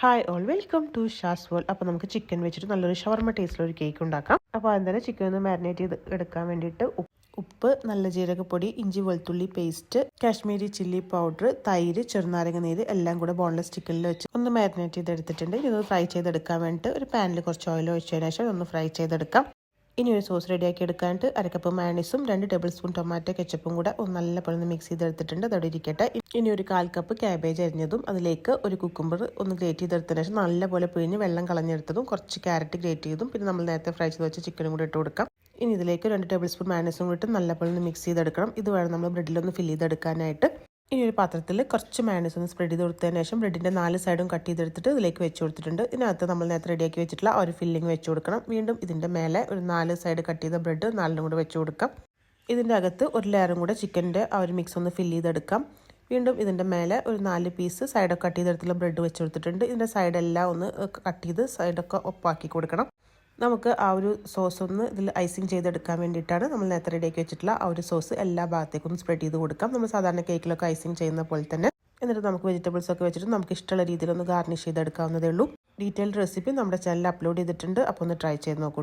Hi all welcome to Shaz world. അപ്പോൾ നമുക്ക് chicken വെച്ചിട്ട് നല്ലൊരു ഷവർമ ടേസ്റ്റിലുള്ള ഒരു കേക്ക് ഉണ്ടാക്കാം. അപ്പോൾ ആദ്യം തന്നെ ചിക്കൻ ഒന്ന് മാരിനേറ്റ് ചെയ്ത് എടുക്കാൻ വേണ്ടിയിട്ട് ഉപ്പ്, നല്ല ജീരകപ്പൊടി, ഇഞ്ചി വെളുത്തുള്ളി പേസ്റ്റ്, കാശ്മീരി ചില്ലി പൗഡർ, തൈര്, ചെറുനാരങ്ങ നീര് എല്ലാം കൂടെ ബോൺലെസ് ചിക്കനിൽ വെച്ച് ഒന്ന് മാരിനേറ്റ് ചെയ്തെടുത്തിട്ടുണ്ട്. ഇതൊന്ന് ഫ്രൈ ചെയ്തെടുക്കാൻ വേണ്ടിയിട്ട് ഒരു പാനിൽ കുറച്ച് ഓയിൽ ഒഴിച്ചതിന് ശേഷം ഒന്ന് ഫ്രൈ ചെയ്തെടുക്കാം. ഇനി ഒരു സോസ് റെഡിയാക്കി എടുക്കാനായിട്ട് അരക്കപ്പ് മയണീസും 2 ടേബിൾ സ്പൂൺ ടൊമാറ്റോ കെച്ചപ്പും കൂടെ നല്ല പോലെ ഒന്ന് മിക്സ് ചെയ്തെടുത്തിട്ടുണ്ട്. അതോടെ ഇരിക്കട്ടെ. ഇനി ഒരു 1/4 കപ്പ് ക്യാബേജ് അരിഞ്ഞതും അതിലേക്ക് ഒരു കുക്കുംബർ ഒന്ന് ഗ്രേറ്റ് ചെയ്തെടുത്തതിന് ശേഷം നല്ലപോലെ പിഴിഞ്ഞ് വെള്ളം കളഞ്ഞെടുത്തതും കുറച്ച് ക്യാരറ്റ് ഗ്രേറ്റ് ചെയ്തും പിന്നെ നമ്മൾ നേരത്തെ ഫ്രൈ ചെയ്ത് വെച്ച ചിക്കനും കൂടെ ഇട്ട് കൊടുക്കാം. ഇനി ഇതിലേക്ക് 2 ടേബിൾ സ്പൂൺ മയണീസും കൂടി ഇട്ട് നല്ലപോലെ ഒന്ന് മിക്സ് ചെയ്തെടുക്കണം. ഇത് വേണം നമ്മൾ ബ്രെഡിലൊന്ന് ഫില്ല് ചെയ്തെടുക്കാനായിട്ട്. ഇനി ഒരു പാത്രത്തിൽ കുറച്ച് മയണീസ് ഒന്ന് സ്പ്രെഡ് ചെയ്ത് കൊടുത്തതിന് ശേഷം ബ്രെഡിൻ്റെ 4 സൈഡും കട്ട് ചെയ്തെടുത്തിട്ട് ഇതിലേക്ക് വെച്ച് കൊടുത്തിട്ടുണ്ട്. ഇതിനകത്ത് നമ്മൾ നേരത്തെ റെഡിയാക്കി വെച്ചിട്ടുള്ള ഒരു ഫില്ലിങ് വെച്ച് കൊടുക്കണം. വീണ്ടും ഇതിൻ്റെ മേലെ ഒരു 4 സൈഡ് കട്ട് ചെയ്ത ബ്രെഡ് 4നും കൂടെ വെച്ച് കൊടുക്കാം. ഇതിൻ്റെ അകത്ത് ഒരു ലെയറും കൂടെ ചിക്കൻ്റെ ആ ഒരു മിക്സ് ഒന്ന് ഫില്ല് ചെയ്തെടുക്കാം. വീണ്ടും ഇതിൻ്റെ മേലെ ഒരു 4 പീസ് സൈഡൊക്കെ കട്ട് ചെയ്തെടുത്തുള്ള ബ്രെഡ് വെച്ച് കൊടുത്തിട്ടുണ്ട്. ഇതിൻ്റെ സൈഡെല്ലാം ഒന്ന് കട്ട് ചെയ്ത് സൈഡൊക്കെ ഒപ്പാക്കി കൊടുക്കണം. നമുക്ക് ആ ഒരു സോസ് ഒന്ന് ഇതിൽ ഐസിങ് ചെയ്തെടുക്കാൻ വേണ്ടിയിട്ടാണ് നമ്മൾ നേരത്തെ റെഡിയാക്കി വെച്ചിട്ടുള്ള ആ ഒരു സോസ് എല്ലാ ഭാഗത്തേക്കും ഒന്ന് സ്പ്രെഡ് ചെയ്ത് കൊടുക്കാം. നമ്മൾ സാധാരണ കേക്കിലൊക്കെ ഐസിങ് ചെയ്യുന്ന പോലെ തന്നെ. എന്നിട്ട് നമുക്ക് വെജിറ്റബിൾസ് ഒക്കെ വെച്ചിട്ട് നമുക്ക് ഇഷ്ടമുള്ള രീതിയിൽ ഒന്ന് ഗാർണിഷ് ചെയ്തെടുക്കാവുന്നതേ ഉള്ളൂ. ഡീറ്റെയിൽഡ് റെസിപ്പി നമ്മുടെ ചാനലിൽ അപ്ലോഡ് ചെയ്തിട്ടുണ്ട്. അപ്പോൾ ഒന്ന് ട്രൈ ചെയ്ത് നോക്കൂ.